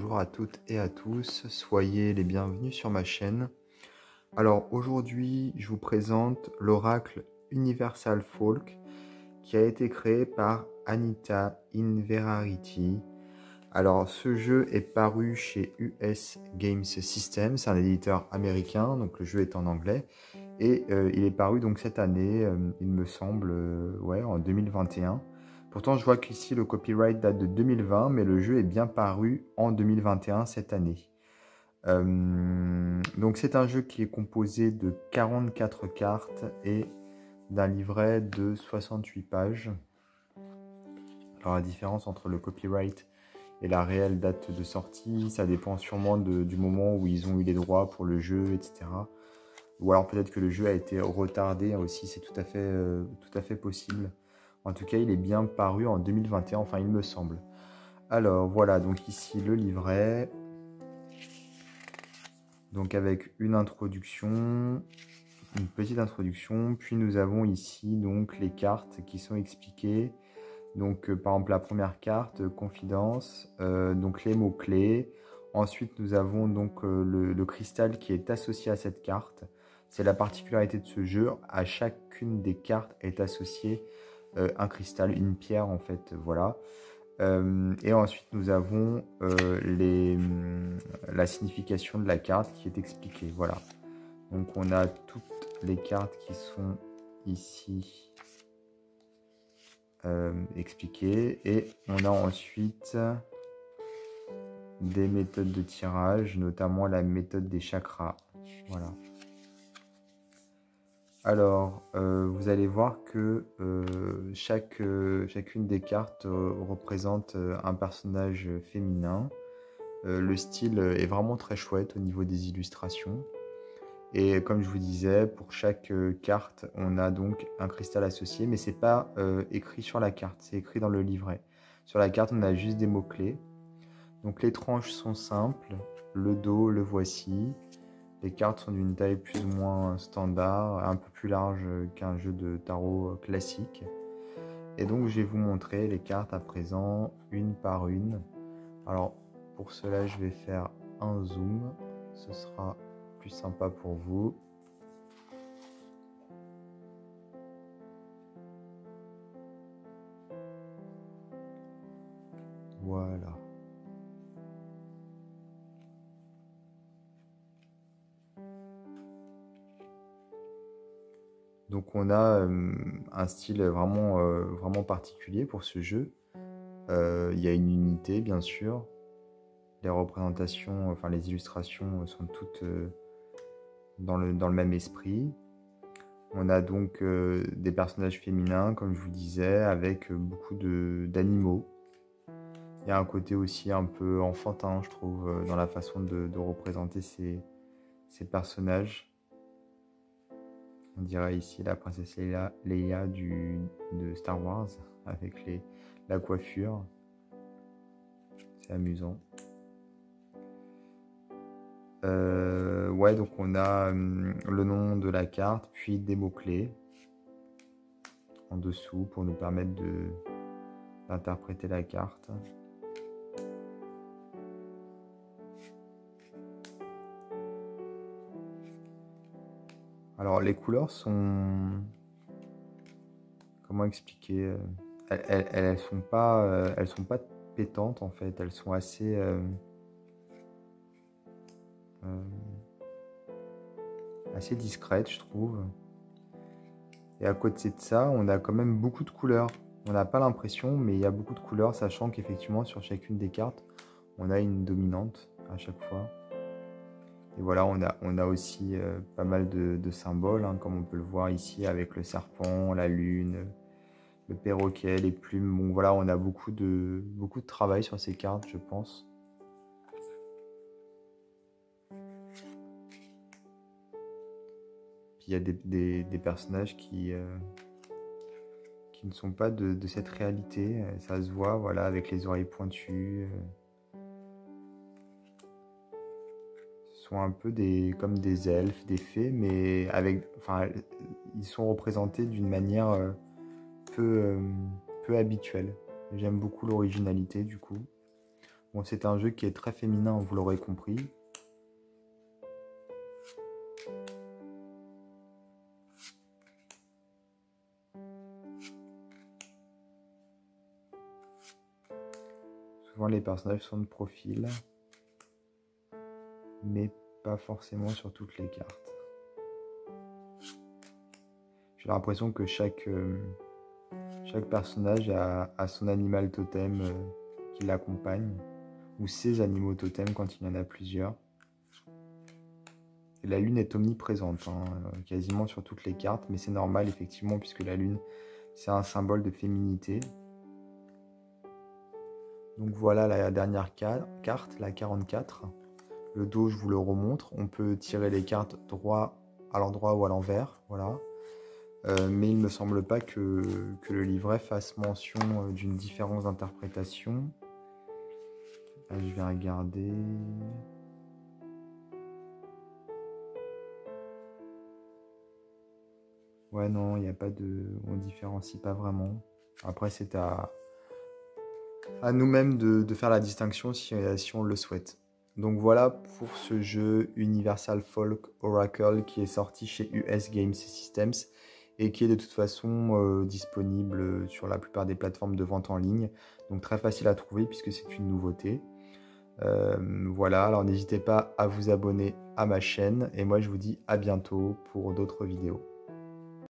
bonjour à toutes et à tous, soyez les bienvenus sur ma chaîne. Alors aujourd'hui, je vous présente l'oracle Universal Folk qui a été créé par Anita Inverarity. Alors ce jeu est paru chez US Games System, c'est un éditeur américain, donc le jeu est en anglais. Et il est paru donc cette année, il me semble, ouais, en 2021. Pourtant, je vois qu'ici le copyright date de 2020, mais le jeu est bien paru en 2021 cette année. Donc c'est un jeu qui est composé de 44 cartes et d'un livret de 68 pages. Alors la différence entre le copyright et la réelle date de sortie, ça dépend sûrement du moment où ils ont eu les droits pour le jeu, etc. Ou alors peut-être que le jeu a été retardé aussi, c'est tout à fait possible. En tout cas, il est bien paru en 2021, enfin il me semble. Alors voilà, donc ici le livret. Donc avec une introduction, une petite introduction. Puis nous avons ici donc les cartes qui sont expliquées. Donc par exemple la première carte, confidence, donc les mots-clés. Ensuite nous avons donc le cristal qui est associé à cette carte. C'est la particularité de ce jeu, à chacune des cartes est associé un cristal, une pierre en fait, voilà. Et ensuite nous avons la signification de la carte qui est expliquée, voilà. Donc on a toutes les cartes qui sont ici expliquées et on a ensuite des méthodes de tirage, notamment la méthode des chakras, voilà. Alors, vous allez voir que chacune des cartes représente un personnage féminin. Le style est vraiment très chouette au niveau des illustrations. Et comme je vous disais, pour chaque carte, on a donc un cristal associé, mais c'est pas écrit sur la carte, c'est écrit dans le livret. Sur la carte, on a juste des mots-clés. Donc les tranches sont simples, le dos, le voici. Les cartes sont d'une taille plus ou moins standard, un peu plus large qu'un jeu de tarot classique. Et donc je vais vous montrer les cartes à présent, une par une. Alors pour cela, je vais faire un zoom, ce sera plus sympa pour vous. Voilà. Donc on a un style vraiment particulier pour ce jeu. Il y a une unité bien sûr. Les représentations, enfin les illustrations sont toutes dans le même esprit. On a donc des personnages féminins, comme je vous disais, avec beaucoup d'animaux. Il y a un côté aussi un peu enfantin, je trouve, dans la façon de représenter ces personnages. On dirait ici la princesse Leia de Star Wars, avec la coiffure. C'est amusant. Ouais, donc on a le nom de la carte, puis des mots-clés en dessous pour nous permettre d'interpréter la carte. Alors les couleurs sont... Comment expliquer, elles sont pas pétantes en fait, elles sont assez... assez discrète, je trouve. Et à côté de ça, on a quand même beaucoup de couleurs. On n'a pas l'impression, mais il y a beaucoup de couleurs, sachant qu'effectivement, sur chacune des cartes, on a une dominante à chaque fois. Et voilà, on a aussi pas mal de symboles, hein, comme on peut le voir ici avec le serpent, la lune, le perroquet, les plumes. Bon, voilà, on a beaucoup de travail sur ces cartes, je pense. Il y a des personnages qui ne sont pas de cette réalité. Ça se voit, voilà, avec les oreilles pointues. Ce sont un peu comme des elfes, des fées, mais ils sont représentés d'une manière peu habituelle. J'aime beaucoup l'originalité, du coup. Bon, c'est un jeu qui est très féminin, vous l'aurez compris. Souvent les personnages sont de profil, mais pas forcément sur toutes les cartes. J'ai l'impression que chaque personnage a son animal totem qui l'accompagne, ou ses animaux totems quand il y en a plusieurs. Et la lune est omniprésente, hein, quasiment sur toutes les cartes, mais c'est normal effectivement puisque la lune c'est un symbole de féminité. Donc voilà la dernière carte, la 44. Le dos, je vous le remontre. On peut tirer les cartes droit à l'endroit ou à l'envers, voilà. Mais il ne me semble pas que le livret fasse mention d'une différence d'interprétation. Je vais regarder. Ouais, non, il n'y a pas de... On différencie pas vraiment. Après, c'est à nous-mêmes de faire la distinction si on le souhaite. Donc voilà pour ce jeu Universal Folk Oracle qui est sorti chez US Games Systems et qui est de toute façon disponible sur la plupart des plateformes de vente en ligne. Donc très facile à trouver puisque c'est une nouveauté. Voilà, alors n'hésitez pas à vous abonner à ma chaîne et moi je vous dis à bientôt pour d'autres vidéos.